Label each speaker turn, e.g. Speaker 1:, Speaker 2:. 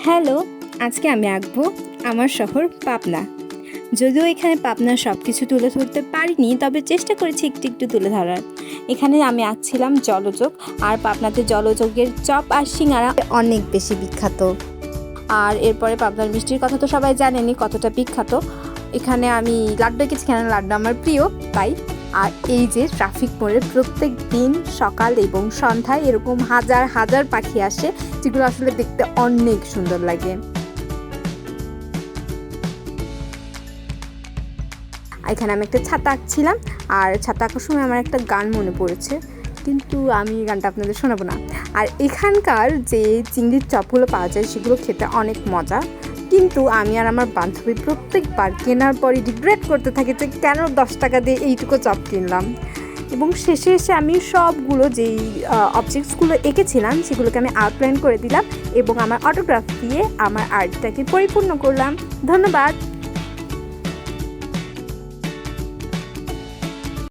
Speaker 1: Hello, আজকে আমি আঁকবো আমার শহর পাবনা। যদিও এখানে পাবনার সব কিছু তুলে ধরতে পারিনি, তবে চেষ্টা করেছি একটু একটু তুলে ধরার। এখানে আমি আঁকছিলাম জলযোগ, আর পাবনাতে জলযোগের চপ আর সিঙ্গারা অনেক বেশি বিখ্যাত। আর এরপরে পাবনার মিষ্টির কথা তো সবাই জানেনই কতটা বিখ্যাত। এখানে আমি লাড্ডু এঁকেছি, এখানে লাড্ডু আমার প্রিয় তাই। আর এই যে ট্রাফিক মোড়ে প্রত্যেক দিন সকাল এবং সন্ধ্যায় এরকম হাজার হাজার পাখি আসে, যেগুলো আসলে দেখতে অনেক সুন্দর লাগে। এখানে আমি একটা ছাতা আঁকছিলাম, আর ছাতা আঁকার সময় আমার একটা গান মনে পড়েছে, কিন্তু আমি গানটা আপনাদের শোনাবো না। আর এখানকার যে চিংড়ির চপগুলো পাওয়া যায় সেগুলো খেতে অনেক মজা, কিন্তু আমি আর আমার বান্ধবী প্রত্যেকবার কেনার পরই রিগ্রেট করতে থাকি যে কেন 10 টাকা দিয়ে এইটুকু চপ কিনলাম। এবং শেষে এসে আমি সবগুলো যেই অবজেক্টসগুলো এঁকেছিলাম সেগুলোকে আমি আউটলাইন করে দিলাম এবং আমার অটোগ্রাফ দিয়ে আমার আর্টটাকে পরিপূর্ণ করলাম। ধন্যবাদ।